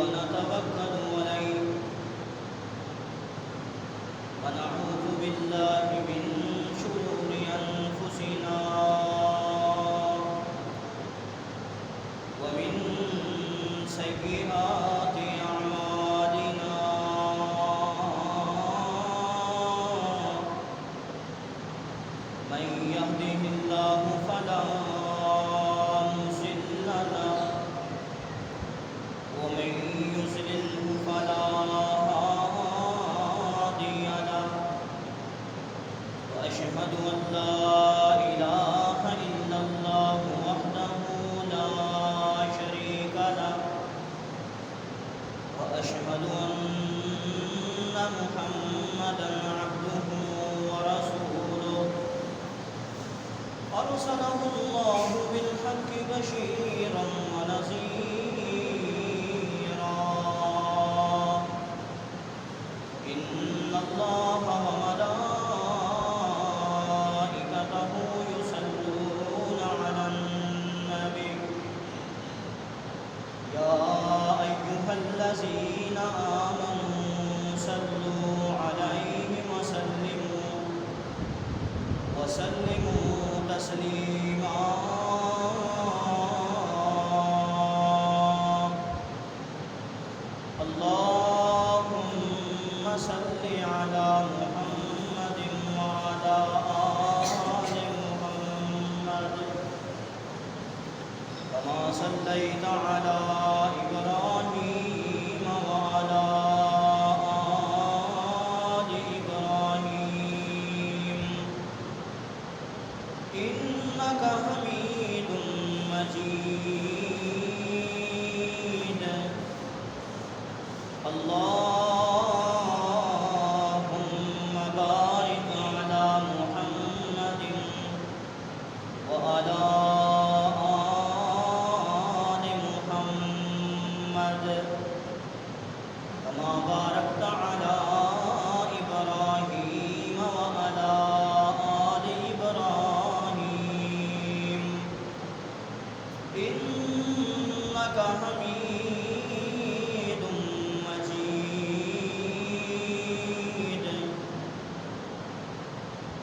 ونتوكل عليه ونعوذ بالله من شرور أنفسنا ومن سيئات أعمالنا من يهده الله فلا مضل له ومن يضلل فلا هادي له وأشهد أن لا إله إلا الله وحده لا شريك له وأشهد أن محمدا عبده ورسوله أرسله الله بالحق بشيرا ونذيرا إن الله وملائكته يصلون على النبي يا أيها الذين آمنوا صلوا عليه وسلموا تسليما اللهم صل على محمد وعلى آل محمد كما صليت على إبراهيم وعلى آل إبراهيم إنك حميد مجيد اللهم بارك على محمد وعلى آل محمد كما باركت على إبراهيم وعلى آل إبراهيم إنك حميد مجيد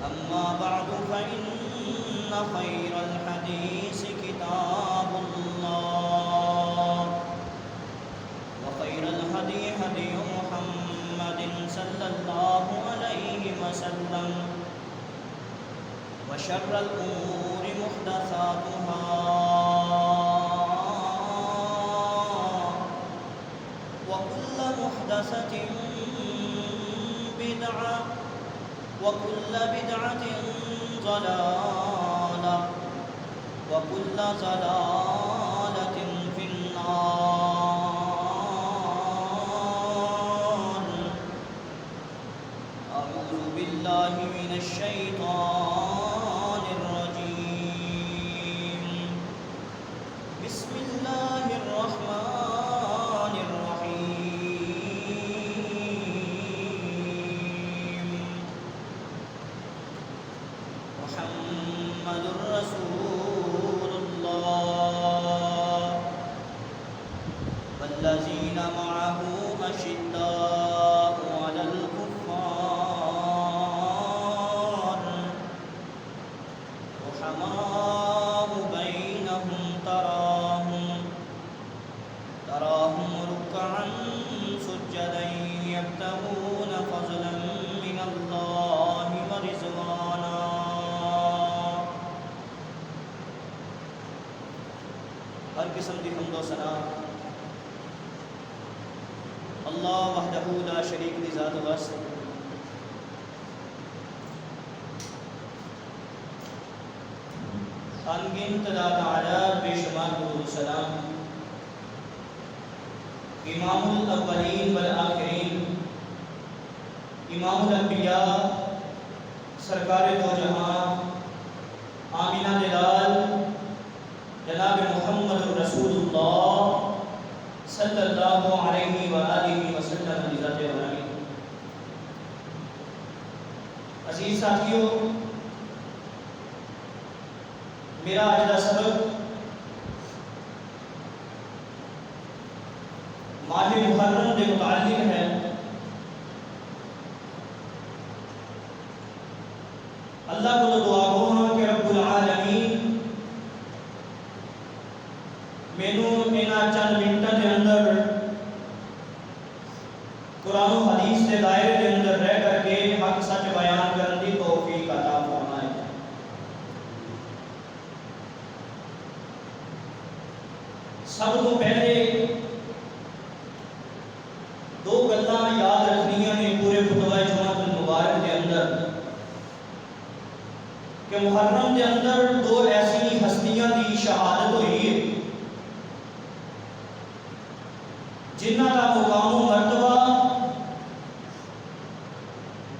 أما بعد فإن خير الحديث كتاب الله وخير الهدي هدي محمد صلى الله عليه وسلم وشر الأمور محدثاتها وكل محدثة بدعة وكل بدعة ضلالة وكل ضلالة في النار أعوذ بالله من الشيطان الرجيم بسم الله الرحمن الرحيم محمد رسول الله والذين معه أشداء على الكفار رحماء بينهم تراهم ركعا سجدا يبتغون فضلا من الله ورضوانا ہر قسم کی حمد و ثنا اللہ وحدہ لا شریک دی ذات واسطے انگن تدا تعالی بے شمار درود و سلام امام الاولین والآخرین امام الانبیاء سرکار دو جہاں آمینہ دلال جناب محمد رسول اللہ صلی اللہ علیہ وآلہ وسلم کی ذات گرامی. عزیز ساتھیوں، میرا آج کا سبق ماہ محرم کے متعلق ہے۔ اللہ کو دعا ہو کہ رب العالمین مینوں انہاں چند منٹاں دے اندر قرآن و حدیث کے دائرے کے اندر رہ کر کے حق سچ بیان کرنے کی توفیق عطا فرمائے۔ سب تو پہلے دو گلاں یاد رکھنیاں نے پورے خطبہ جمعہ المبارک کے اندر کہ محرم کے اندر دو ایسی ہستیاں کی شہادت ہوئی ہے جنہ کا مقام و مرتبہ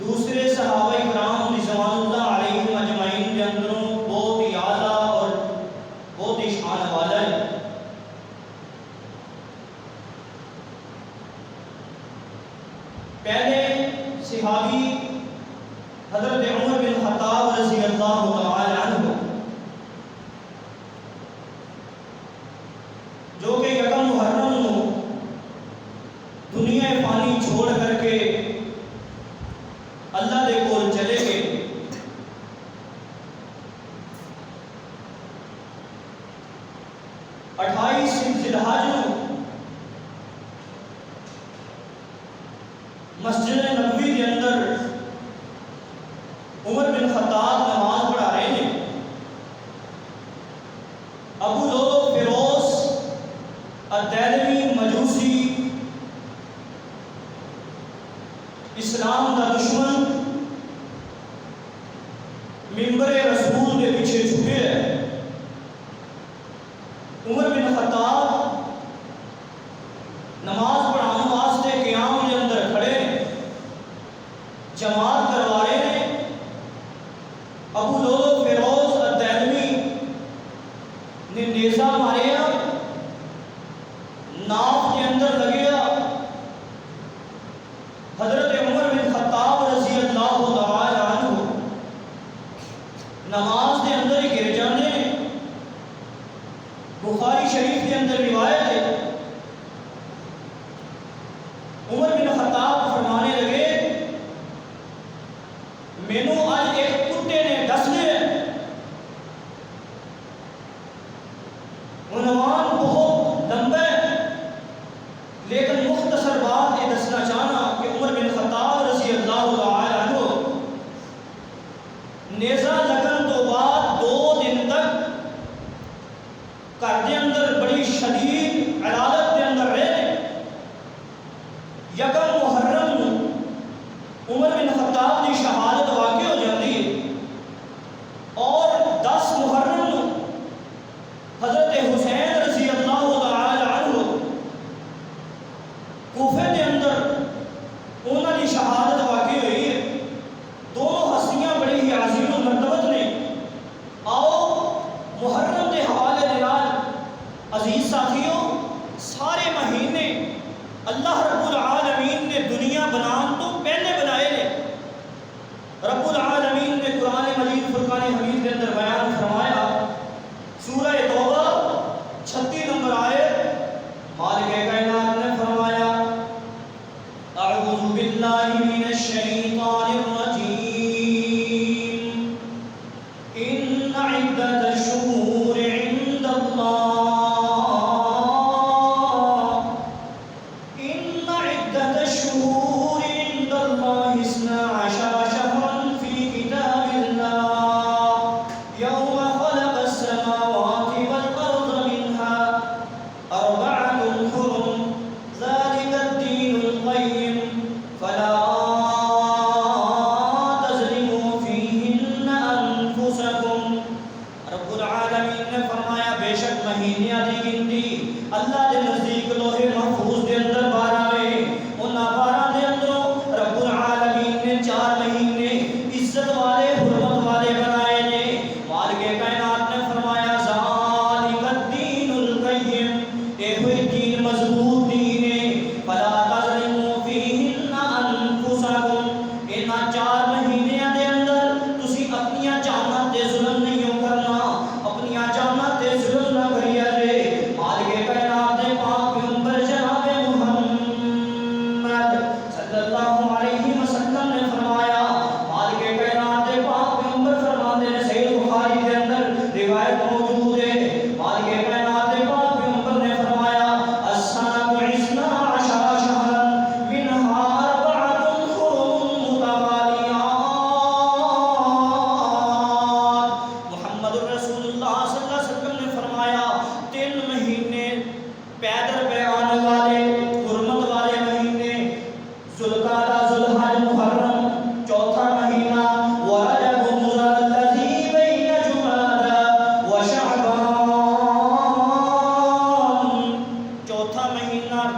دوسرے صحابہ کرام رضوان اللہ علیہم اجمعین کے اندروں بہت ہی اعلیٰ اور بہت ہی شان والا ہے۔ پہلے صحابی حضرت عمر بن خطاب رضی اللہ تعالی عنہ جو کہ یکم محرم دنیا فانی چھوڑ کر کے اللہ دے کول چلے گئے۔ 28 ذی الحج مسجد نبوی کے اندر عمر بن خطاب نماز پڑھا رہے ہیں۔ ابو لؤلؤ فیروز الدہلوی مجوسی اسلام کا دشمن ممبر رسول کے پیچھے چھپے ہے۔ عمر بن خطاب نماز پڑھانے واسطے قیام کے اندر کھڑے ہیں، جماعت کروا رہے ہیں۔ ابو لؤلؤ فیروز الدہلوی نے نیزہ ماریا، ناف کے اندر لگیا۔ حضرت عمر بن خطاب رضی اللہ تعالی عنہ نماز کے اندر ہی گر جانے۔ بخاری شریف کے اندر روایت ہے، عمر بن خطاب فرمانے لگے مینوں آج ایک کتے نے ڈس لیا۔ عنوان بہت لمبا ہے لیکن مختصر بات یہ دسنا چاہنا کہ عمر بن خطاب رضی اللہ تعالی عنہ نیزہ لگن تو بعد 2 دن تک گھر کے اندر بڑی شدید عدالت کے اندر رہے۔ یکم محرم عمر بن خطاب کی شہادت واقع ہو جاتی ہے اور 10 محرم حضرت حسین رضی اللہ تعالی عنہ کوفے کے اندر انہوں کی شہادت واقع ہوئی ہے۔ دونوں ہستیاں بڑی ہی عظیم المرتبت نے۔ آؤ محرم کے حوالے کے نال عزیز ساتھیوں، سارے مہینے اللہ رب العالمین نے دنیا بنان تو پہلے بنائے نے۔ رب العالمین نے قرآن مجید فرقان حمید کے اندر بیان فرمایا، سورہ توبہ 36 نمبر آیت، مالک کائنات نے فرمایا اعوذ باللہ من الشیطان الرجیم ان عدت الشہور عند اللہ ان عدت الشہور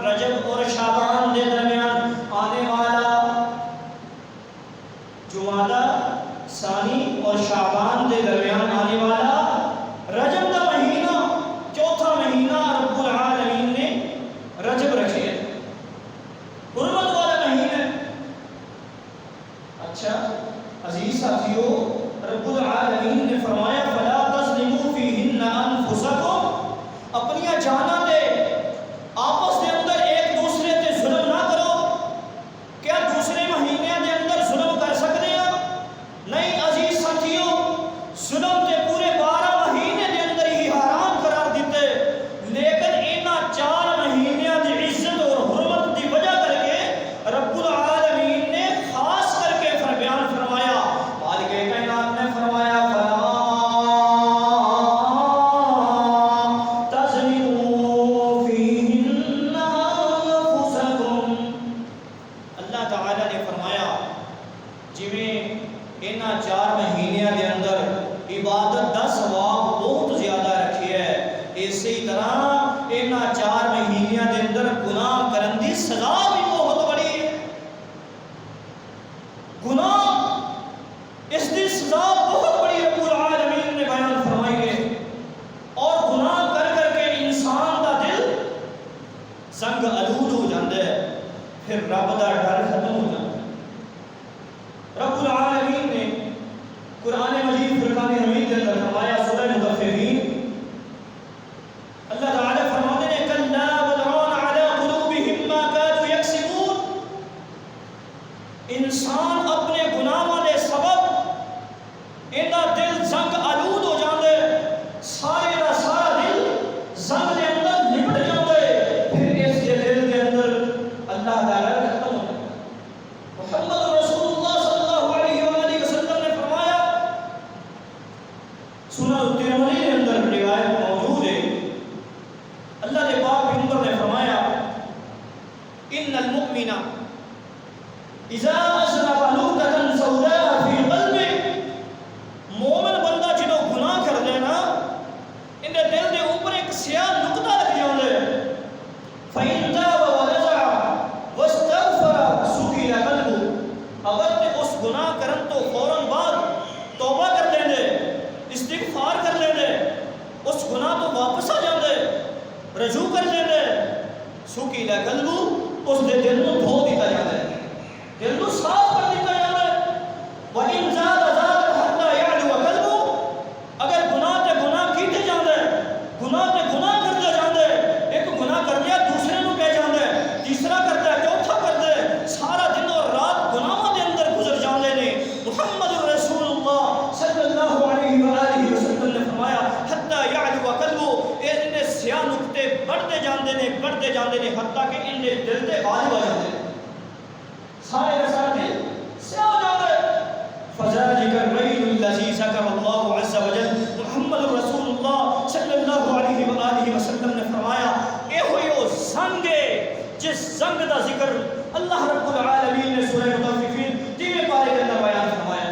رجب اور شعبان کے درمیان آنے والا جمادہ ثانی اور شعبان کے درمیان آنے والا رجب کا مہینہ چوتھا مہینہ رب العالمین نے رجب رکھے ہے، حرمت والا مہینہ۔ اچھا عزیز ساتھیو، رب العالمین نے فرمایا فلا تظلموا فیہن انفسکم، اپنی جاناں دے آپس دے اندر ایک دوسرے تے ظلم نہ کرو۔ کیا دوسرے مہینے دے اندر ظلم کر سکتے ہیں؟ نہیں عزیز ساتھیو، ظلم تے پورے 12 مہینے دے اندر ہی حرام قرار دیتے، لیکن اینا 4 مہینے دی عزت اور حرمت دی وجہ کر کے رب العالمین نے خاص کر کے بیان فرمایا، مالک کائنات نے فرمایا فلا تظلموا فیہن انفسکم۔ اللہ تعالیٰ نے فرمایا جویں اینا 4 مہینے دے اندر عبادت دا ثواب بہت زیادہ رکھی ہے، اسی طرح اینا 4 مہینے دے اندر گناہ کرن دی سزا بھی بہت بڑی ہے۔ گناہ اس دی سزا بہت بڑی رب العالمین نے بیان فرمائی ہے، اور گناہ کر کر کے انسان دا دل زنگ آلود ہو جاتا ہے، پھر رب دا ڈر ختم ہو جاتا ہے۔ رب العالمین نے قرآن مجید فرقان حمید کے اندر فرمایا سورہ مطففین، اللہ تعالیٰ فرماتے ہیں کلا بل ران علی قلوبہم ما کانوا یکسبون، انسان اپنے گناہاں دے سبب اینا دل زنگ آلود ہو جاندے، سارے دا سارا دل زنگ دے اندر لپٹ جاندے، پھر اس کے دل کے اندر اللہ دا ڈر ختم ہو جاتا ہے۔ محمد رسول اللہ صلی اللہ علیہ وآلہ وسلم نے فرمایا، سنن ترمذی کے اندر روایت موجود ہے، اللہ کے پاک پیغمبر نے فرمایا ان المؤمن اذا اذنب نکتة سوداء فی قلبه، مومن بندہ جدو گناہ کر دے نا، ان دے دل دے اوپر ایک سیاہ نقطہ لگ جاندے، فإن تاب ورجع واستغفر سُکِنَ قلبه، اگر تے اس گناہ کرن تو فوراً بعد توبہ کر دیں دے، استغفار کر لیں دے، اس گناہ تو واپس آ جاندے، رجوع کر لیں دے، سُکِنَ قلبه، اس دے دل کو دھو دیتا جاتا ہے، دل کو صاف کر دیتا جاتا ہے۔ وَإِن زَادَ زَادَ حَتَّى يَعْلُوَ قَلْبُهُ، اگر گناہ تے گناہ کیتے جاندے، گناہ تے گناہ کرتے جاندے، ایک گناہ کر دیا دوسرے نو کہہ جاندے، تیسرا کرتا ہے چوتھا کر دے، سارا دن اور رات گناہاں دے اندر گزر جاندے نے۔ محمد رسول اللہ صلی اللہ علیہ وآلہ وسلم نے فرمایا حتی یعلو قلبو، ان دے سیاہ نقطے بڑھتے جاندے نے حتیٰ کہ ان دے دل تے غالب آ جاندے نے، سارے کا سارا دل سیاہ ہو جاندے۔ فذلک الریل الذی ذکر اللہ عز وجل، محمد رسول اللہ صلی اللہ علیہ وآلہ وسلم نے فرمایا اے ہوئی او زنگ ہے جس زنگ دا ذکر اللہ رب العالمین نے سورہ مطففین 3 پارے کے اندر بیان فرمایا۔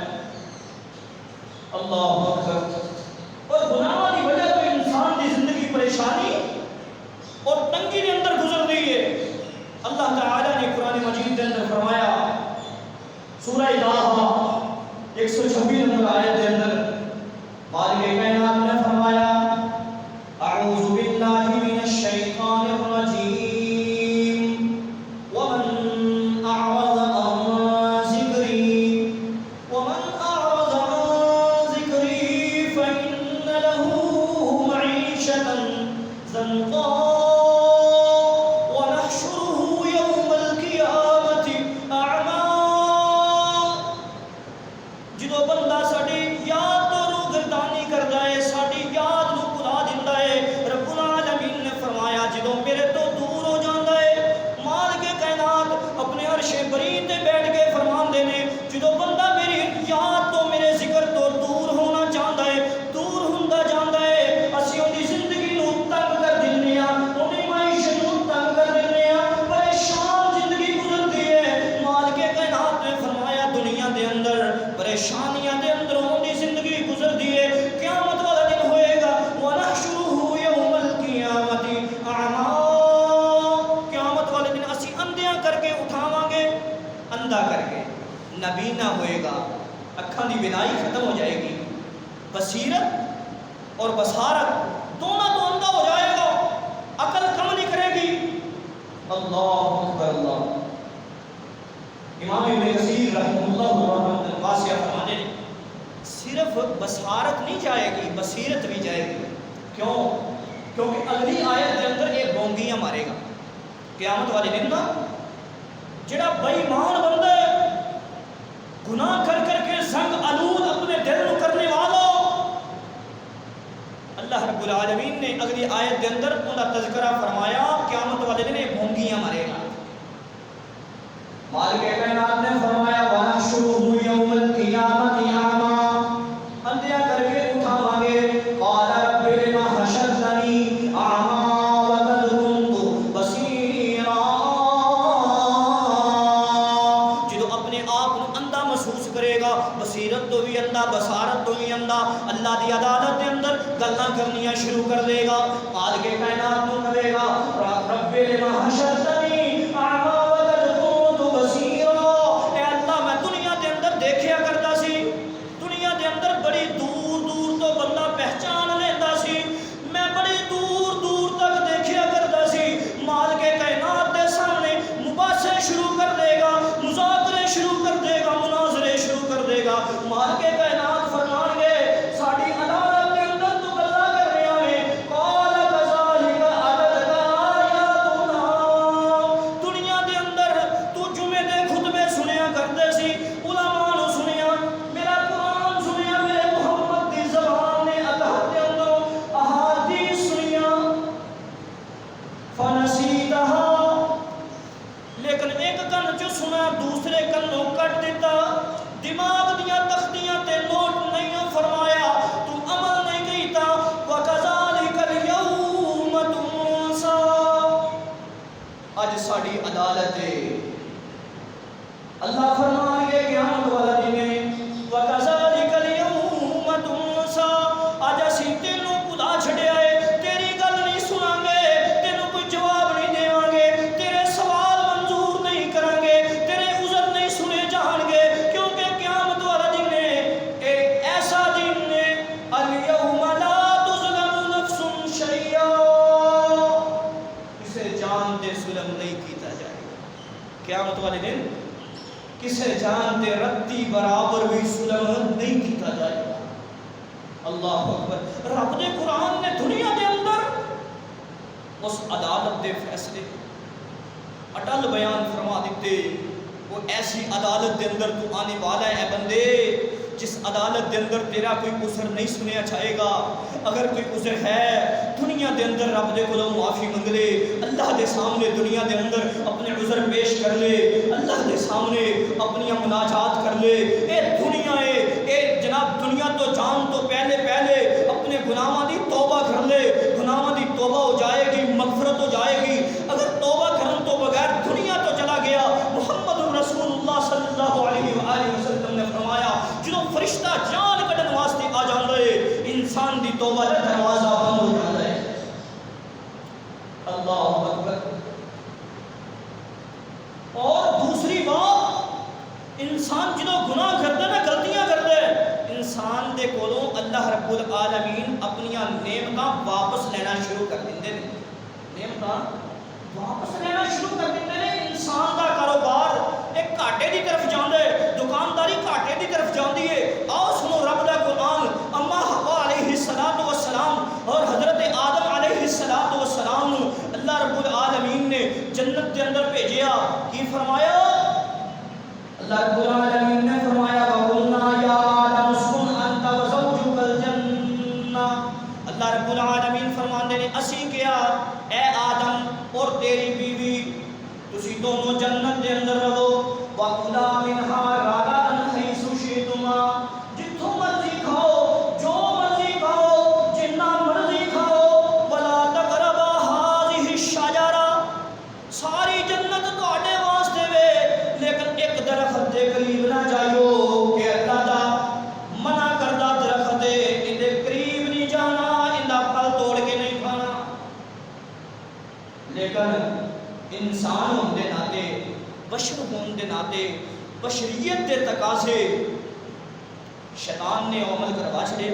اللہ اکبر۔ اور گناہ کی وجہ تو انسان کی زندگی پریشانی اور تنگی کے اندر گزر رہی ہے۔ اللہ تعالیٰ نے قرآن مجید کے اندر فرمایا سورہ طٰہٰ 126 نمبر آیت کے اندر، مالک کائنات نے فرمایا اعوذ باللہ من الشیطان الرجیم ومن اعرض عن ذکری اندھا کر کے نابینا ہوئے گا، اکھاں دی بینائی ختم ہو جائے گی، بصیرت اور بصارت دونوں تو اندھا ہو جائے گا، عقل کم نہیں کرے گی۔ اللہ اکبر اللہ۔ امام ابن کثیر رحمہ اللہ رحمۃ واسعہ فرماتے ہیں صرف بصارت نہیں جائے گی، بصیرت بھی جائے گی۔ کیوں؟ کیونکہ اگلی آیت کے اندر ایک بونگیاں مارے گا قیامت والے دن نا، جڑا بے ایمان بندہ گناہ کر کر کے زنگ آلود اپنے دل کو کرنے والا، اللہ رب العالمین نے اگلی آیت کے اندر ان کا تذکرہ فرمایا، قیامت والے دن بھونگیاں مارے گا۔ مالک کائنات نے فرمایا وَنَحْشُرُهُ يَوْمَ الْقِيَامَةِ أَعْمَىٰ، اندھیا کر کے اٹھاواں گے، قَالَ رَبِّ لِمَ حَشَرْتَنِي أَعْمَىٰ وَقَدْ كُنتُ بَصِيرًا، جدو اپنے آپ کو اندھا محسوس کرے گا، بصیرت تو بھی اندھا، بصارت تو بھی اندھا، اللہ دی عدالت کے اندر گلاں کرنیاں شروع کر دے گا۔ مالک کائنات کو کہے گا رب لما حشرتنی اعمیٰ وقد کنت بصیرا، اے اللہ میں دنیا کے اندر دیکھیا کرتا سی، دنیا کے اندر بڑی دور دور تو بندہ پہچان لیتا سی، میں بڑی دور دور تک دیکھیا کرتا سی، مالک کائنات کے سامنے مباحثے شروع کر دے گا، مذاکرے شروع کر دے گا، مناظرے شروع کر دے گا۔ مالک کائنات فرمان گے ساڑی عدالت کے اندر تو گلا کر رہا ہے، قال کذالک عددک آیاتنا، دنیا کے اندر تو جمعے دے خطبے سنیا کرتے سی، علماء نو سنیا، میرا قرآن سنیا، میرے محمد دی زبان نے اطہر کے اندر احادیث سنیا، فنسیتہا، لیکن ایک کن جو سنا دوسرے کنوں کٹ دیتا، دماغ دیا تختیاں تے نوٹ نہیں فرمایا، تو عمل نہیں کیتا، وَكَذَلِكَ الْيَوْمَ تُنسَىٰ، آج ساڑی عدالت ہے۔ اللہ فرمائے گے قیامت والا دن ہے، وَكَذَلِكَ الْيَوْمَ تُنسَىٰ، آج اسی تینوں بلا چھڑیا ہے، تیری گل نہیں سناں گے، تینوں کوئی جواب نہیں دیواں گے، تیرے سوال منظور نہیں کریں گے، تیرے عذر نہیں سنے جہاں گے، کیونکہ قیامت والا دن ہے، ایک ایسا دن ہے، الْيَوْمَ لَا تُظْلَمُ نَفْسٌ شَيْئًا، کسے جان دے ظلم نہیں کیتا جائے گا، قیامت والے دن کسے جان دے رتی برابر بھی ظلم نہیں کیتا جائے گا۔ اللہ اکبر۔ رب دے قرآن نے دنیا دے اندر اس عدالت دے فیصلے اٹل بیان فرما دیتے، وہ ایسی عدالت دے اندر تو آنے والا ہے اے بندے جس عدالت دے اندر تیرا کوئی عذر نہیں سنیا جائے گا، اگر کوئی عذر ہے دنیا دے اندر رب دے کولوں معافی منگ لے، اللہ دے سامنے دنیا دے اندر اپنے عذر پیش کر لے، اللہ دے سامنے اپنی مناجات کر لے، اے دنیا ہے، اے جناب دنیا تو جان تو پہلے اپنے گناہاں دی توبہ کر لے، گناہاں دی توبہ ہو جائے گی، مغفرت ہو جائے گی۔ اگر توبہ کرن تو بغیر دنیا تو چلا گیا، محمد رسول اللہ صلی اللہ علیہ وآلہ وسلم نے فرمایا جدو فرشتہ جان کڈن واسطے آ جاندا ہے، انسان دی توبہ دا دروازہ بند ہو جاندا ہے۔ اللہ اکبر۔ اور دوسری بات، انسان جدو گناہ کرتا ہے، غلطیاں کرتا ہے، انسان دے کولوں اللہ رب العالمین اپنی نعمتاں واپس لینا شروع کر دیندے نے، نعمتاں واپس لینا شروع کر دیندے نے۔ انسان دا کاروبار ایک گھاٹے دی طرف جاندا ہے، دکانداری گھاٹے دی طرف جاندی ہے۔ آؤ سنو رب دا قرآن، اما حوا علیہ السلام اور حضرت آدم علیہ السلام اللہ رب العالمین نے جنت کے اندر بھیجیا، کی فرمایا؟ اللہ رب العالمین نے فرمایا وَقُلْنَا يَا آدَمُ اسْكُنْ أَنْتَ وَزَوْجُكَ الْجَنَّةَ، اللہ رب العالمین فرماندے نے اسی کیا اے آدم اور تیری بیوی تسی دونوں جنت کے اندر رہو، وَكُلَا مِنْهَا رَغَدًا حَيْثُ شِئْتُمَا، جتھوں مرضی کھاؤ، جو مرضی کھاؤ، جتنا مرضی کھاؤ، وَلَا تَقْرَبَا هَٰذِهِ الشَّجَرَةَ، ساری جنت تہاڈے واسطے وے، لیکن ایک درخت دے قریب نہ جائیو کہ اللہ دا منع کردہ درخت ہے، ان دے قریب نہیں جانا، ان دا پھل توڑ کے نہیں کھانا۔ لیکن انسان ہون دے ناتے، بشر ہون دے ناتے بشریت دے تقاضے شیطان نے عمل کروا چھڑے.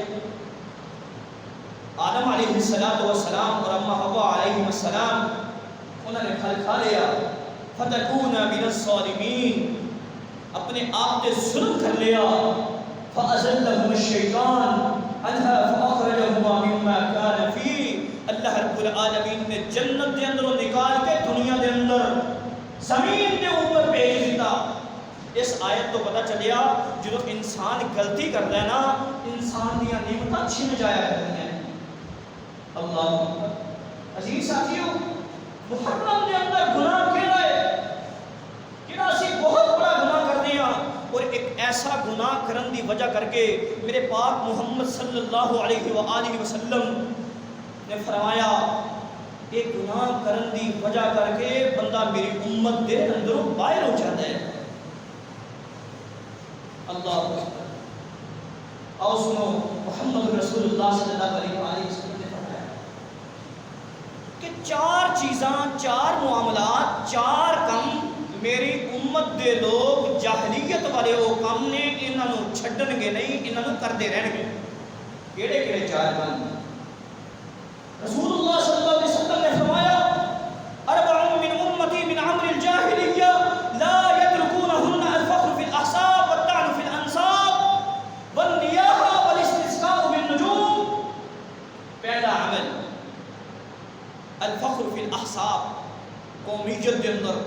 آدم علیہ السلام اور اما حوا علیہ السلام انہوں نے پھل کھا لیا. فتکون من الظالمین، اپنے آپ تے ظلم کر لیا. فأزلهم الشیطان عنہا فأخرجهما مما كان فيه، اللہ رب العالمین نے جنت دے اندروں نکال کے دنیا دے اندر زمین دے اوپر بھیج دیتا. اس آیت تو پتہ چلیا جدو انسان غلطی کرتا ہے نا، انسان دیا نعمتاں چھن جایا کرتی ہیں. اللہ اکبر. عزیز ساتھیو، محرم دے اندر گناہ کیڑا ہے؟ کیڑا اسی بہت بڑا گناہ کرتے ہیں، اور ایک ایسا گناہ کرن دی وجہ کر کے میرے پاک محمد صلی اللہ علیہ وآلہ وسلم نے فرمایا کہ گناہ کرن دی وجہ کر کے بندہ میری امت دے اندروں باہر ہو جاتا ہے. اللہ اکبر. آؤ سنو، محمد رسول اللہ صلی اللہ علیہ وسلم نے فرمایا کہ 4 چیزاں، 4 معاملات، 4 کم میری امت دے لوگ جاہلیت والے وہ کام نے انہاں نو چھڈن گے نہیں، انہاں نو کردے رہن گے. کیڑے کیڑے 4 کم؟ رسول اللہ صلی اللہ علیہ وسلم نے فرمایا اربع من امتی من عمر الجاہلیہ لا یترکونہن الفخر فی الاحساب والطعن فی الانساب والنیاحہ والاستسقاء بالنجوم. پہلا عمل الفخر فی الاحساب، قومیت کے اندر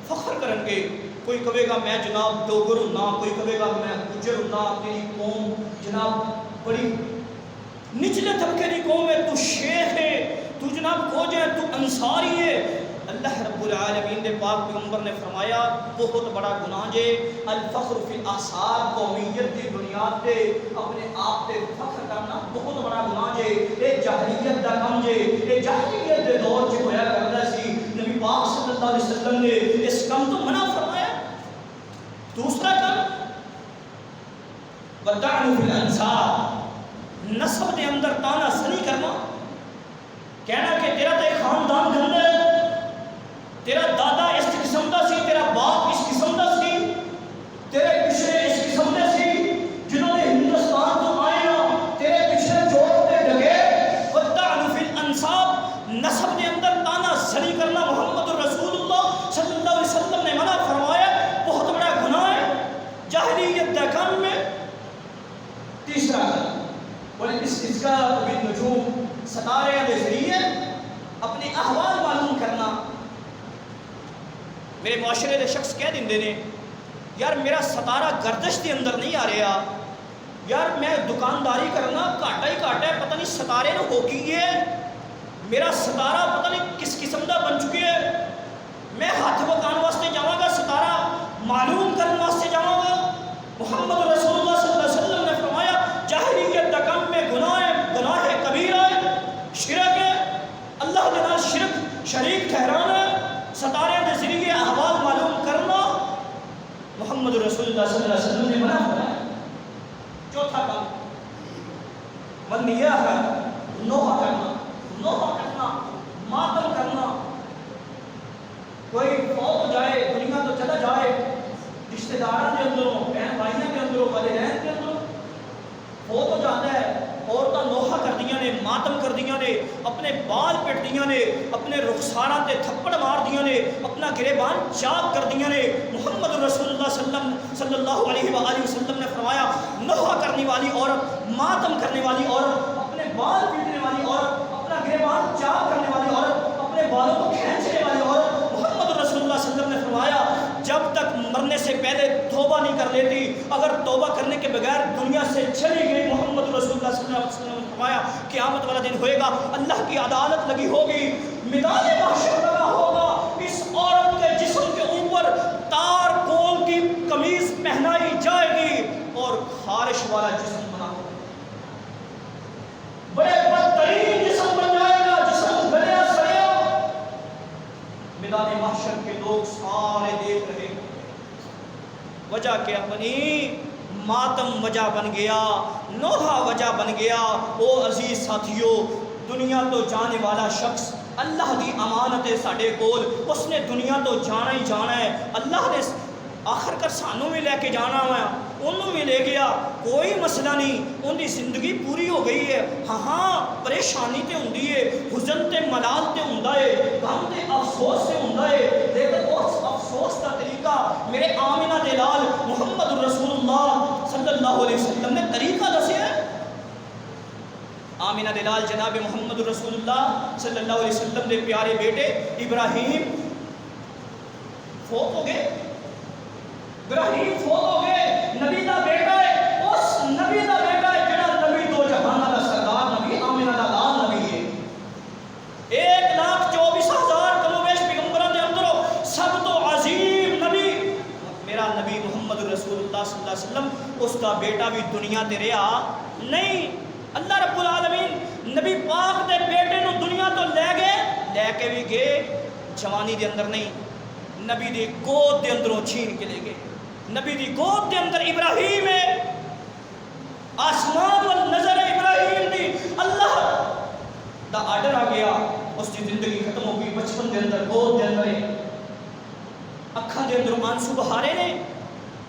فخر کریں گے. کوئی کہے گا میں جناب ڈوگر ہوں نا، کوئی کہے گا میں گجر ہوں نا، تیری قوم جناب بڑی نچلے طبقے کی قوم ہے، تو شیخ ہے، تو جناب کھوج ہے، تو انصاری ہے. اللہ رب العالمین نے پاک پیغمبر نے فرمایا بہت بڑا گناہ جے الفخر فی الاحساب، قومیت کی بنیاد تے اپنے آپ تے فخر کرنا بہت بڑا گناہ جے. یہ جاہلیت دا کام جے، یہ جاہلیت دے دور چ ہویا کردا سی. نبی پاک صلی اللہ علیہ وسلم نے اس کام تو منع فرمایا. دوسرا کام والطعن فی الانساب، نسب دے اندر تانا سنی کرنا، کہنا کہ تیرا تے خاندان گندا ہے، تیرا دادا اس قسم دا سی، تیرا باپ اس قسم دا سی، تیرے پچھلے اس قسم دے سی، جنہوں نے ہندوستان تو آئے نا تیرے پچھلے جوڑ دے ڈگے. والطعن فی الانساب، نسب دے اندر تانا سنی کرنا محمد رسول اللہ صلی اللہ علیہ وسلم نے منع فرمایا، بہت بڑا گناہ ہے جاہلیت دے کام میں. تیسرا والاستسقاء بالنجوم، ستارے کے ذریعے اپنے احوال معلوم کرنا. میرے معاشرے دے شخص کہہ دیندے نے یار میرا ستارہ گردش دے اندر نہیں آ رہا، یار میں دکانداری کرنا گھاٹا ہی گھاٹا ہے، پتہ نہیں ستارے نو ہو کی ہے، میرا ستارہ پتہ نہیں کس قسم دا بن چکے ہے، میں ہاتھ پکان واسطے جاواں گا، ستارہ معلوم کرنے واسطے جاواں گا. محمد رسول اللہ صلی اللہ علیہ وسلم نے فرمایا جاہلیت دا کام میں گناہ کبیرہ ہے، شرک ہے، اللہ کے نال شرک شریک ٹھہرانا، ستارے کے ذریعے احوال معلوم کرنا محمد رسول اللہ صلی اللہ علیہ وسلم نے منع فرمایا. چوتھا کام والنیاحہ، نوحہ کرنا، ماتم کرنا. کوئی فوت ہو جائے، دنیا تو چلا جائے، رشتہ داروں کے اندروں، بہن بھائیوں کے اندروں، والدین کے اندروں فوت ہو جاتا ہے، عورتاں نوحہ کر دیاں نے، ماتم کر دیاں نے، اپنے بال پٹ دیاں نے، اپنے رخساراں تے تھپڑ مار دیاں نے، اپنا گریبان چاک کر دیاں نے. محمد رسول اللہ صلی اللہ علیہ وآلہ وسلم نے فرمایا نوحہ کرنے والی عورت، ماتم کرنے والی عورت، اپنے بال پیٹنے والی عورت، اپنا گریبان چاک کرنے والی عورت، اپنے بالوں کو کھینچنے والی عورت، محمد رسول اللہ صلی اللہ علیہ وسلم نے فرمایا جب تک مرنے سے پہلے توبہ نہیں کر لیتی، اگر توبہ کرنے کے بغیر دنیا سے چلی گئی، محمد رسول اللہ صلی اللہ علیہ وسلم نے فرمایا قیامت والا دن ہوئے گا، اللہ کی عدالت لگی ہوگی، میدان محشر لگا ہوگا، اس عورت کے جسم کے اوپر تار کول کی قمیض پہنائی جائے گی اور خارش والا جسم بنا ہوگا، بڑے بدترین جسم بن جائے گا، جسم گلیا سڑیا. میدان محشر کے لوگ سارے دیکھ رہے ہیں. وجہ کیا بنی؟ ماتم وجہ بن گیا، نوحہ وجہ بن گیا. او عزیز ساتھیو، دنیا تو جانے والا شخص اللہ دی امانت ہے ساڈے کول، اس نے دنیا تو جانا ہی جانا ہے. اللہ نے آخر کر سانوں بھی لے کے جانا ہوا، انہوں بھی لے گیا، کوئی مسئلہ نہیں، ان کی زندگی پوری ہو گئی ہے۔ ہاں پریشانی تے ہوندی ہے، حزن تے ملال تے ہوندا ہے، غم تے افسوس تے ہوندا ہے، لیکن اس افسوس کا طریقہ میرے آمنہ دے لال محمد رسول اللہ صلی اللہ علیہ وسلم نے طریقہ دسیا ہے۔ آمنہ دے لال جناب محمد رسول اللہ صلی اللہ علیہ وسلم دے پیارے بیٹے ابراہیم فوت ہو گئے، ابراہیم فوت ہو گئے، نبی دا بیٹا ہے، اس نبی دا بیٹا ہے جڑا نبی دو جہانہ دا سردار نبی آمنہ دا لال نبی ہے۔ 1,24,000 کم و بیش پیغمبروں دے اندروں سب تو عظیم نبی میرا نبی محمد رسول اللہ صلی اللہ علیہ وسلم، اس کا بیٹا بھی دنیا تے رہا نہیں۔ اللہ رب العالمین نبی پاک دے بیٹے نو دنیا تو لے گئے، لے کے بھی گئے جوانی دے اندر نہیں، نبی دی گود دے اندروں چھین کے لے گئے۔ نبی دی گود دے اندر ابراہیم ہے، آسمان وال نظر ابراہیم دی، اللہ دا آرڈر آ گیا، اس کی زندگی ختم ہو گئی۔ بچپن دے اندر گود دے اندر اکھاں دے اندروں آنسو بہارے نے،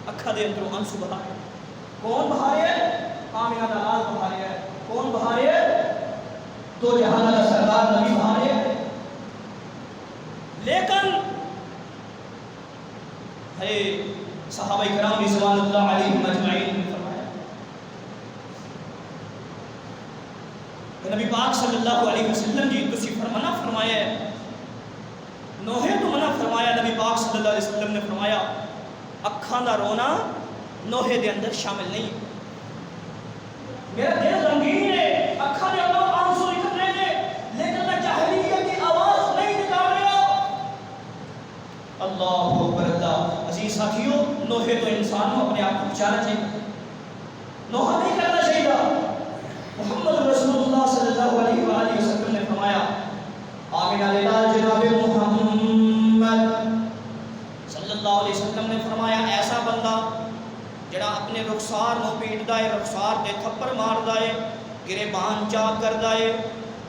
اکھاں دے اندروں آنسو بہارے۔ کون بہارے ہے؟ آمنہ دا لال بہارے ہے۔ کون بہارے ہے؟ تو جہانہ دا سردار نبی بہارے ہے۔ لیکن ہے صحابہ کرام رضوان اللہ علیہم اجمعین نے فرمایا کہ نبی پاک صلی اللہ علیہ وسلم جی تسی منع فرمایا ہے، نوحے تو منع فرمایا، نبی پاک صلی اللہ علیہ وسلم نے فرمایا اکھاں دا رونا نوحے دے اندر شامل نہیں۔ میرا دل غمگین ہے، اکھاں دے اندر آنسو نکل رہے تھے، لیکن میں جاہلیت کی آواز نہیں نکال رہا۔ اللہ اکبر اللہ۔ عزیز ساتھیوں، نوحے تو انسان کو اپنے آپ کو بچانا چاہیے، نوحہ نہیں کرنا چاہیے۔ محمد رسول اللہ صلی اللہ علیہ وآلہ وسلم نے فرمایا آمنہ دے لال جناب محمد صلی اللہ علیہ وسلم نے فرمایا ایسا بندہ جڑا اپنے رخسار نو پیٹدا ہے، رخسار تے تھپڑ ماردا ہے، گریبان چاک کردا ہے،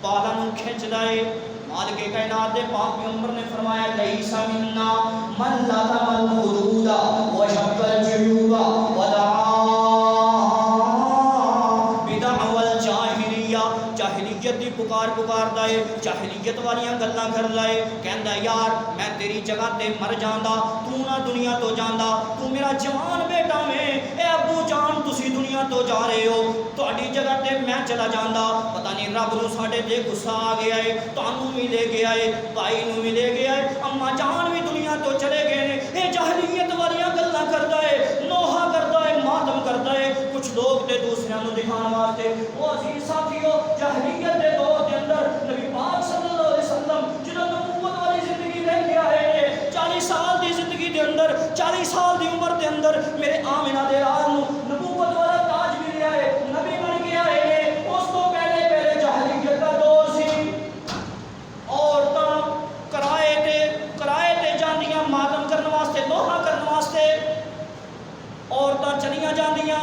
بالاں نو کھچدا ہے، مالک کائنات دے پاک پیغمبر نے فرمایا لیس منا من لطم الحدود وشق الجیوب ودعا بدعوى الجاہلیہ، جاہلیت دی پکار پکاردا ہے، جاہلیت والیاں گلاں کردا ہے، کہندا یار میں تیری جگہ تے مر جاندا، تو نہ دنیا تو جاندا، تو میرا جوان بیٹا میں، اے ابو جان تسی دنیا تو جا رہے ہو، تہاڈی جگہ تے میں چلا جاندا، پتہ نہیں رب نو ساڈے تے غصہ آ گیا ہے، تانوں بھی لے گیا ہے، بھائی نو بھی لے گیا ہے، اما جان بھی دنیا تو چلے گئے نے۔ اے جاہلیت والیاں گلاں کردا ہے، نوحہ کردا ہے، ماتم کردا ہے، کچھ لوگ تے دوسریاں نو دکھانے واسطے۔ او عزیز ساتھیو، جاہلیت دے دور دے اندر نبی پاک صلی اللہ علیہ وسلم جنہوں نبوت والی زندگی لے کے آئے نے، 40 سال دی زندگی دے اندر، 40 سال دی عمر دے اندر میرے آمنہ دے لال نو نبوت والا تاج بھی لیا ہے، نبی بن کے آئے نے۔ اس تو پہلے جاہلیت کا دور سی، عورتاں کرائے تے جاندیاں ماتم کرنے واسطے، نوحہ کرنے واسطے، عورتاں چلیاں جاندیاں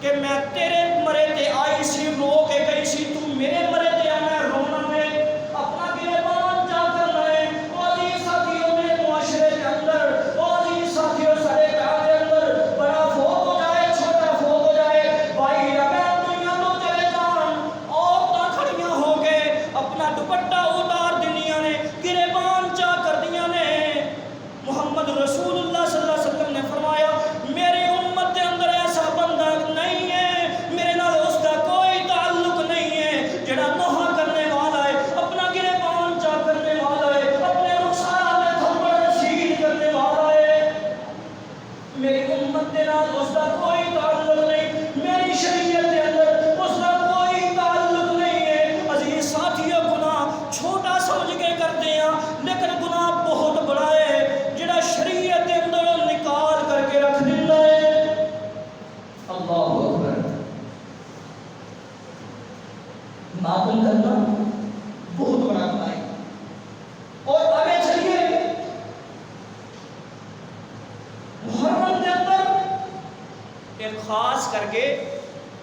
کہ میں تیرے مرے تے آئی سی، رو کے گئی سی، تو میرے مرے تے میں رونا میں اپنا گریبان جا کرنا ہے۔ او عزیز ساتھیوں، میرے معاشرے کے اندر، او عزیز ساتھیوں، سارے گھر کے اندر بڑا فوت ہو جائے، چھوٹا فوت ہو جائے، بھائی ربے دنیا تو چلے جان، عورتاں کھڑیاں ہو گئے اپنا دوپٹہ اتار دنیا نے، گریبان چا کر دیا نے۔ محمد رسول اللہ صلی اللہ علیہ وسلم نے فرمایا میری امت کے اندر ایسا بندہ نہیں ہے، میرے نال اس کا کوئی تعلق نہیں ہے جڑا نوحہ کرنے والا ہے، اپنا گریبان چا کرنے والا ہے، اپنے رخسار میں تھپڑ رسید کرنے والا ہے، میری امت کے نال اس کا کوئی تعلق نہیں، میری شریعت کے اندر اس کا کوئی تعلق نہیں ہے۔ عزیز ساتھیوں، گناہ چھوٹا سمجھ کے کرتے ہیں لیکن گناہ بہت بڑا ہے جڑا شریعت کے اندر نکال کر کے رکھ دیتا ہے۔ اللہ اکبر۔ ماتم کرنا بہت بڑا گناہ ہے۔ اور آگے چلیے، محرم کے اندر ایک خاص کر کے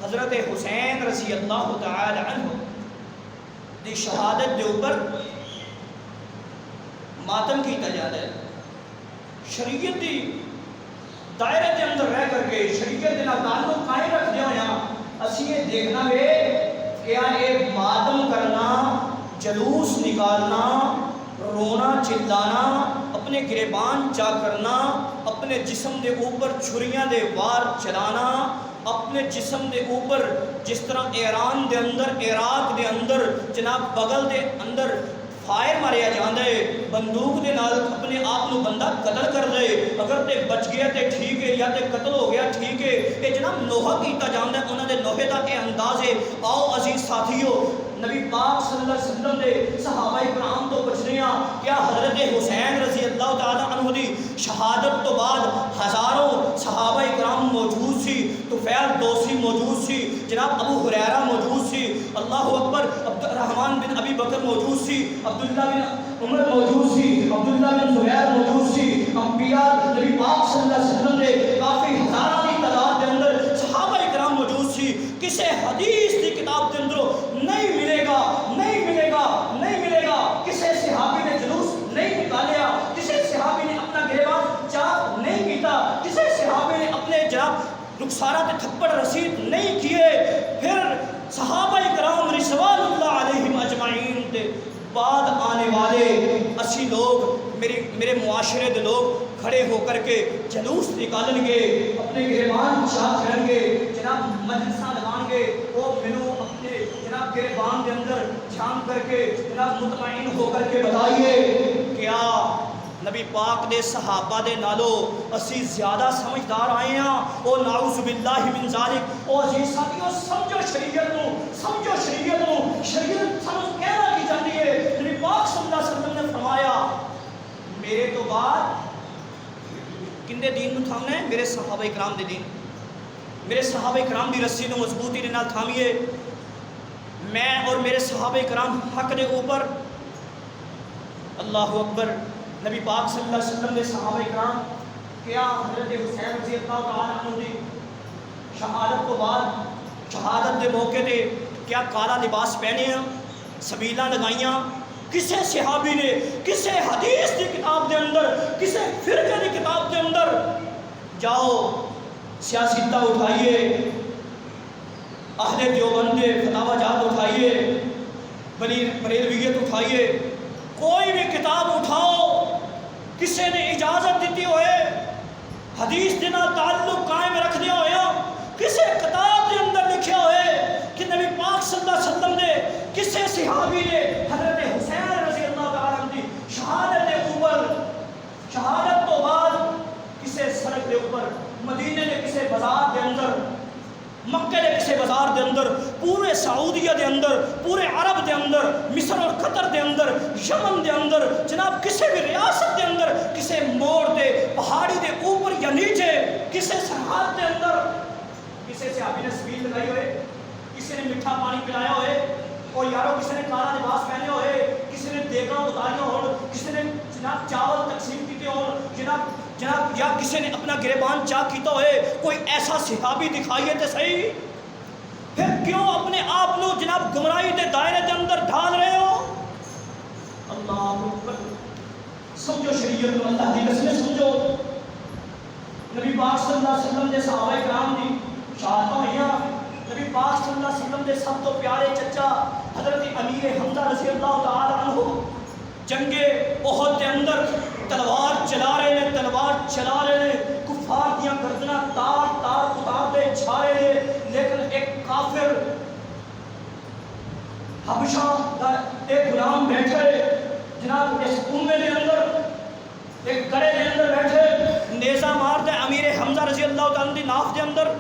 حضرت حسین رضی اللہ تعالی عنہ دی شہادت دے اوپر ماتم کیتا جاتا ہے۔ شریعت دی دائرے کے اندر رہ کر کے شریعت کے تعلق قائم رکھتے ہوئے اسی یہ دیکھنا ہے کہ ایک ماتم کرنا، جلوس نکالنا، رونا چلانا، اپنے گریبان چا کرنا، اپنے جسم دے اوپر چھریاں دے وار چلانا، اپنے جسم دے اوپر جس طرح ایران دے اندر، عراق دے اندر جناب بغل دے اندر فائر ماریا جاندہ ہے، بندوق دے نال اپنے آپ کو بندہ قتل کر دے، اگر تے بچ گیا تے ٹھیک ہے یا تے قتل ہو گیا ٹھیک ہے، یہ جناب نوحہ کیتا جاندہ ہے، انہوں نے نوحے دا اے انداز ہے۔ آؤ عزیز ساتھیو، نبی پاک صلی اللہ علیہ وسلم دے صحابہ اکرام تو بچنے ہیں، کیا حضرت حسین رضی اللہ تعالیٰ عنہ دی شہادت تو بعد ہزاروں صحابہ اکرام موجود سی، طفیل دوسی موجود سی، جناب ابو ہریرہ موجود سی، اللہ اکبر، عبد الرحمن بن ابی بکر موجود سی، عبداللہ بن عمر موجود سی، عبداللہ بن زبیر موجود سی، انبیاء نبی پاک صلی اللہ علیہ وسلم دے کافی ہزاروں کی تعداد کے اندر صحابہ اکرام موجود سی، کسے حدیث کی کتاب کے اندر نہیں ملے گا، نہیں ملے گا، نہیں ملے گا، کسے صحابی نے جلوس نہیں نکالیا، کسے صحابی نے اپنا گریبان چاک نہیں کیتا، کسے صحابی نے اپنے جناب رخسارہ تے تھپڑ رسید نہیں کیے، پھر صحابہ اکرام رضوان اللہ علیہم اجمعین دے بعد آنے والے اسی لوگ میرے معاشرے دے لوگ کھڑے ہو کر کے جلوس نکالن گے، اپنے گریبان چاک کرن گے، جناب مجلساں لگان گے، وہ منو اپنے جناب گریبان دے اندر جھانک کر کے جناب مطمئن ہو کر کے بتائیے کیا نبی پاک دے صحابہ دے نالو اسی زیادہ سمجھدار آئے ہیں؟ او نعوذ باللہ من ذالک۔ او عزیز ساتھیو، سمجھو شریعت نو، سمجھو شریعت نو، شریعت سمجھ کہنا کی جاتی ہے۔ نبی پاک صلی اللہ علیہ وسلم نے فرمایا میرے تو بعد کن دے دین نو تھامنا ہے؟ میرے صحابہ اکرام دے دین، میرے صحابہ اکرام دی رسی نو مضبوطی دے نال تھامیے، میں اور میرے صحابہ اکرام حق دے اوپر۔ اللہ اکبر، نبی پاک صلی اللہ علیہ وسلم نے صحابہ اکرام کیا حضرت حسین رضی اللہ تعالیٰ عنہ دی شہادت کو بعد شہادت دے موقع تے کیا کالا لباس پہنے ہیں، سبیلاں لگائیاں؟ کسے صحابی نے کسے حدیث دی کتاب دے اندر، کسے فرقے دی کتاب دے اندر جاؤ سیاستہ اٹھائیے، اہل دیوبند دے فتاوی جات اٹھائیے، بریلویت اٹھائیے، کوئی بھی کتاب اٹھاؤ، کسے نے اجازت دیتی ہوئے حدیث دینا تعلق قائم رکھ دیا ہویا، کسے کتاب دے اندر لکھے ہوئے کہ نبی پاک صلی اللہ علیہ وسلم نے کسے صحابی نے حضرت حسین رضی اللہ تعالیٰ عنہ دی شہادت دے اوپر، شہادت تو بعد کسے سڑک دے اوپر، مدینے دے کسے بازار دے اندر، مکہ دے کسے بازار دے اندر، پورے سعودیہ دے اندر، پورے عرب دے اندر، مصر اور قطر دے اندر، یمن دے اندر، جناب کسے بھی ریاست دے اندر، کسے موڑ دے پہاڑی دے اوپر یا نیچے، کسے سرحد دے اندر، کسے صحابی نے سبیل لگائی ہوئے، کسے نے میٹھا پانی پلایا ہوئے، اور یارو کسے نے کالا لباس پہنے ہوئے، کسے نے دیگاں اتاریاں ہو، کسے نے جناب چاول تقسیم کیتے ہو، جناب یا کسی نے اپنا گریبان چاک کیتا ہوئے، کوئی ایسا صحابی دکھائیے تے صحیح، پھر کیوں اپنے آپ کو جناب گمراہی دے دائرے دے اندر ڈھال رہے ہو؟ اللہ اکبر، سمجھو شریعت کو، اللہ دی قسم سمجھو۔ نبی پاک صلی اللہ علیہ وسلم دے صحابہ کرام دی شہادت ہوئیاں، نبی پاک صلی اللہ علیہ وسلم دے سب تو پیارے چچا حضرت امیر حمزہ رضی اللہ تعالی عنہ جنگ احد کے اندر تلوار چلا رہے ہیں، تلوار چلا رہے ہیں، کفار دیاں گردناں تار تار اتار دے چھا رہے ہیں، لیکن ایک کافر حبشہ دا ایک غلام بیٹھے جناب اس کنویں دے اندر، ایک گڑے دے اندر بیٹھے، نیزہ مار دے امیر حمزہ رضی اللہ تعالیٰ دی ناف دے اندر۔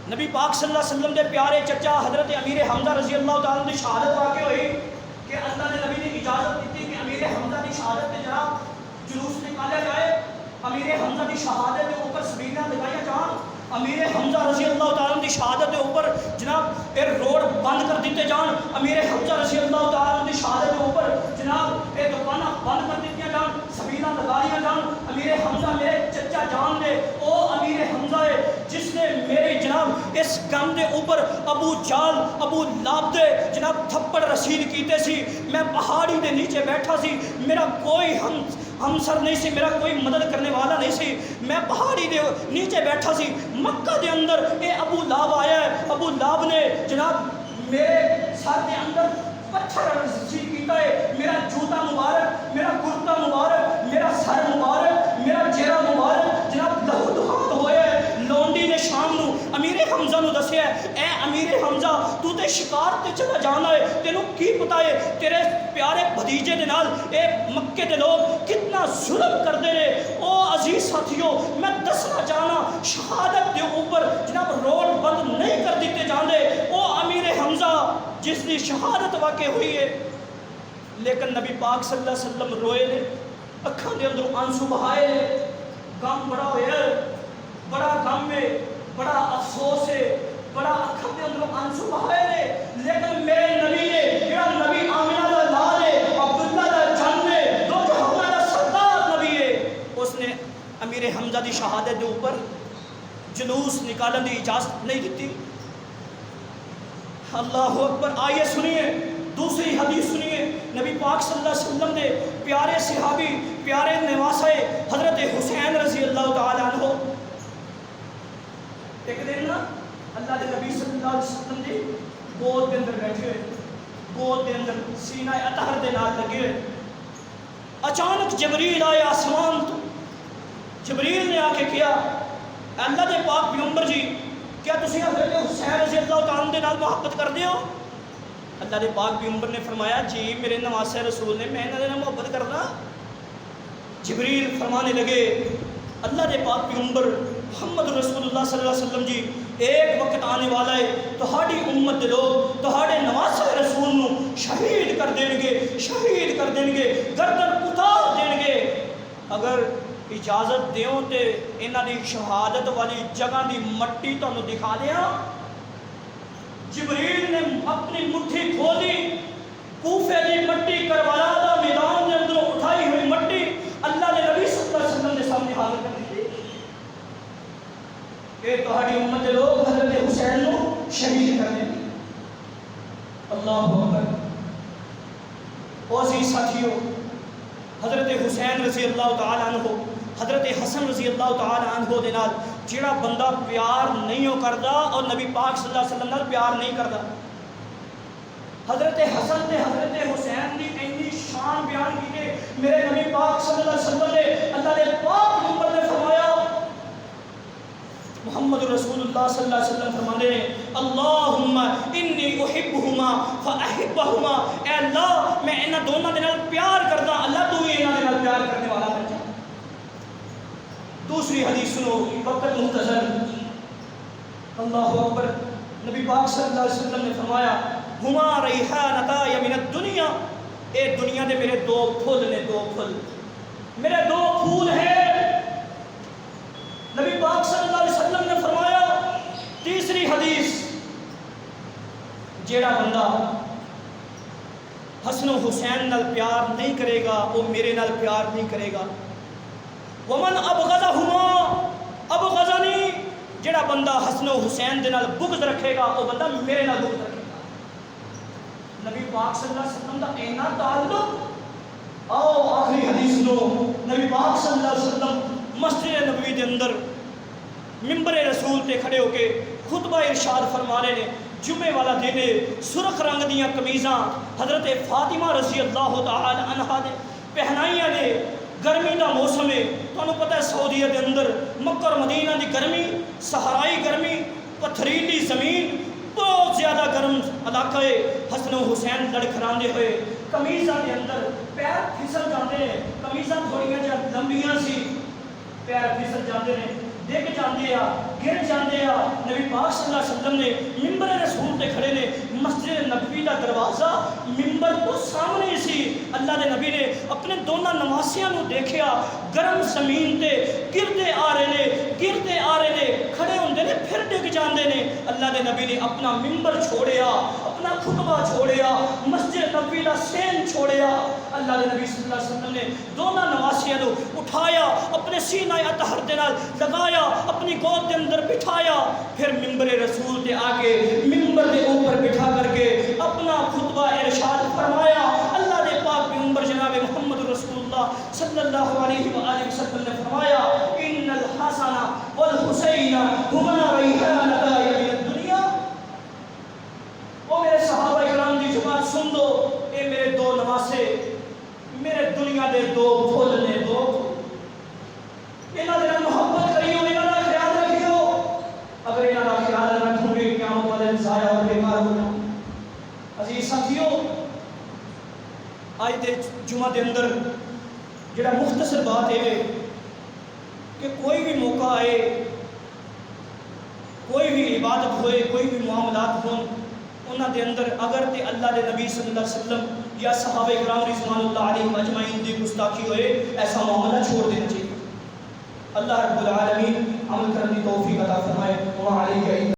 نبی پاک صلی اللہ علیہ وسلم دے پیارے چچا حضرت امیر حمزہ رضی اللہ تعالیٰ دی شہادت واقع ہوئی کہ اللہ نے نبی نے اجازت دیتی کہ امیر حمزہ دی شہادت کے جناب جلوس نکالا جائے، امیر حمزہ دی شہادت کے اوپر سبیلاں لگایا جان، امیر حمزہ رضی اللہ تعالیٰ دی شہادت کے اوپر جناب ایک روڈ بند کر دیتے جان، امیر حمزہ رضی اللہ تعالیٰ دی شہادت کے اوپر جناب ایک دکانہ بند کر دیتی جان، سبیلاں لگایا جان۔ امیر حمزہ میرے چچا جان دے، او امیر حمزہ ہے جس نے میرے جناب اس گم دے اوپر ابو جال ابو لاب دے جناب تھپڑ رسید کیتے سی، میں پہاڑی دے نیچے بیٹھا سی، میرا کوئی ہم ہم سر نہیں سی، میرا کوئی مدد کرنے والا نہیں سی، میں پہاڑی دے نیچے بیٹھا سی، مکہ دے اندر اے ابو لہب آیا ہے، ابو لہب نے جناب میرے سر دے اندر پتھر رسی کیتا ہے، میرا جوتا مبارک، میرا کرتا مبارک، میرا سر مبارک، میرا چہرہ مبارک جناب لہو لہان ہویا ہے۔ لونڈی نے شام نو امیر حمزہ نو دسیا ہے، اے امیر حمزہ تو تے شکار تے چلا جانا ہے، تینوں کی پتا ہے تیرے پیارے بھتیجے دے نال اے مکے دے لوگ کتنا ظلم کر دے رہے۔ او عزیز ساتھیوں، میں دسنا چاہنا شہادت دے اوپر جناب روڈ بند نہیں کر دیتے جاندے۔ او امیر حمزہ جس کی شہادت واقع ہوئی ہے، لیکن نبی پاک صلی اللہ علیہ وسلم روئے نے، اکھاں دے اندر آنسو بہائے نے، غم بڑا ہویا ہے، بڑا غم ہے، بڑا افسوس ہے، بڑا اکھاں دے اندر آنسو بہائے نے، لیکن میرے نبی نے جڑا نبی آمنہ دا لال ہے، عبداللہ دا جن ہے، دو جہاں دا سردار نبی ہے، اس نے امیر حمزہ دی شہادت دے اوپر جلوس نکالن دی اجازت نہیں دیتی۔ اللہ اکبر۔ آئیے سنیے دوسری حدیث سنیے، نبی پاک صلی اللہ علیہ وسلم نے پیارے صحابی، پیارے نواسے حضرت حسین رضی اللہ تعالیٰ عنہ، ایک دن نا اللہ کے نبی صلی اللہ علیہ وسلم دی گود کے اندر بیٹھے ہوئے، گود کے اندر سینہ اطہر دے نال لگے ہوئے، اچانک جبریل آئے آسمان تو، جبریل نے آ کے کیا اللہ دے پاک پیغمبر جی کیا تسی حضرت حسین رضی اللہ تعالیٰ دے نال محبت کر دیو؟ اللہ دے پاک پیغمبر نے فرمایا جی میرے نواسے رسول نے، میں انہاں دے نال محبت کرنا۔ جبریل فرمانے لگے اللہ دے پاک پیغمبر محمد رسول اللہ صلی اللہ علیہ وسلم جی ایک وقت آنے والا ہے تہاڈی امت دے لوگ تہاڈے نواسے رسول نو شہید کر دیں گے، شہید کر دیں گے، گردن اتار دیں گے، اگر اجازت دیو تے انہاں دی شہادت والی جگہ دی مٹی تانوں دکھا دیاں۔ جبریل نے اپنی مٹھی کھولی، کوفے دی مٹی، کربلا دا میدان دے اندر اٹھائی ہوئی مٹی اللہ دے نبی صلی اللہ علیہ وسلم دے سامنے حاضر کر دی کہ تہاڈی امت دے لوگ حضرت حسین نو شہید کر دیں گے۔ اللہ اکبر۔ او عزیز ساتھیو، حضرت حسین رضی اللہ تعالیٰ عنہ، حضرت حسن رضی اللہ تعالیٰ عنہ دے نال جڑا بندہ پیار نہیں ہو کردا اور نبی پاک صلی اللہ علیہ وسلم نال پیار نہیں کردا، حضرت حسن تے حضرت حسین دی اتنی شان بیان کی کہ میرے نبی پاک صلی اللہ علیہ وسلم نے اللہ دے پاک پیغمبر نے فرمایا، محمد رسول اللہ صلی اللہ علیہ وسلم فرمانے ہیں اللہم انی احبہما فاحبہما، اے اللہ میں انہاں دونوں دے نال پیار کردا، اللہ تو ہی انہاں دے نال پیار کرنے والا بن جا۔ دوسری حدیث سنو، وقت مختصر، اللہ اکبر۔ نبی پاک صلی اللہ علیہ وسلم نے فرمایا ہما ریحانتای من الدنیا، اے دنیا دے میرے دو پھول نے، دو پھول، میرے دو پھول ہیں۔ نبی پاک صلی اللہ علیہ وسلم نے فرمایا تیسری حدیث، جیڑا بندہ حسن و حسین نال پیار نہیں کرے گا وہ میرے نال پیار نہیں کرے گا۔ ومن ابغضہما ابغضنی، جیڑا بندہ حسن و حسین دے نال بغض رکھے گا وہ بندہ میرے نال بغض رکھے گا۔ نبی پاک صلی اللہ علیہ وسلم دا اینا تعلق۔ آؤ آخری حدیث لو، نبی پاک صلی اللہ علیہ وسلم مسجد نبوی دے اندر ممبر رسول تے کھڑے ہو کے خطبہ ارشاد فرما رہے نے، جمعے والا دن ہے، سرخ رنگ دیاں قمیضاں حضرت فاطمہ رضی اللہ تعالی عنہا نے پہنائیاں نے، گرمی دا موسم ہے، تانوں پتہ ہے سعودیہ دے اندر مکہ اور مدینہ دی گرمی، صحرائی گرمی، پتھریلی زمین، بہت زیادہ گرم علاقہ ہے۔ حسن و حسین لڑکھراندے ہوئے قمیضاں دے اندر پیر پھسل جاندے ہیں، قمیضاں تھوڑیاں جہاں لمبیاں سی، پیر پھسل جاندے ہیں، ڈگ جاندے آ، گر جاندے آ۔ نبی پاک صلی اللہ علیہ وسلم نے ممبر رسول تے کھڑے نے، مسجد نبوی دا دروازہ ممبر کو سامنے سی، اللہ دے نبی نے اپنے دونوں نواسیاں نو دیکھیا، گرم زمین تے گردے آ رہے نے، گردے آ رہے نے، کھڑے ہوندے نے پھر ڈگ جاندے نے۔ اللہ دے نبی نے اپنا ممبر چھوڑیا، اپنا خطبہ چھوڑیا، مسجد نبوی دا سین چھوڑیا۔ اللہ دے نبی صلی اللہ علیہ وسلم نے دونوں نواسیاں نو اٹھایا، اپنے سینہ اطہر دے نال لگایا، اپنی گود دے اندر بٹھایا، پھر ممبر رسول تے آگے ممبر دے اوپر بٹھا کر کے اپنا خطبہ ارشاد فرمایا۔ اللہ دے پاک پیغمبر جناب محمد رسول اللہ صلی اللہ علیہ وآلہ وسلم نے فرمایا ان الحسن والحسین ہما ریحانتا یوم الدنیا۔ او میرے صحابہ کرام دی جماعت سن دو، اے میرے دو نواسے، میرے دنیا دے دو پھول نے، دو انہاں دے محبت کریو، انہاں دا خیال رکھیو، اگر انہاں دا خیال رکھو گے قیامت والے دن ضائع اور بیکار ہو جاؤ۔ عزیز ساتھیو، آج دے جمعہ دے اندر جڑا مختصر بات ہے کہ کوئی بھی موقع آئے، کوئی بھی عبادت ہوئے، کوئی بھی معاملات ہوں، انہاں دے اندر اگر تے اللہ دے نبی صلی اللہ علیہ وسلم یا صحابہ کرام رضوان اللہ علیہم اجمعین دی گستاخی ہوئے، ایسا معاملہ چھوڑ دینا چاہیے۔ اللہ رب العالمین عمل کرنے کی توفیق عطا فرمائے۔ وعلیکم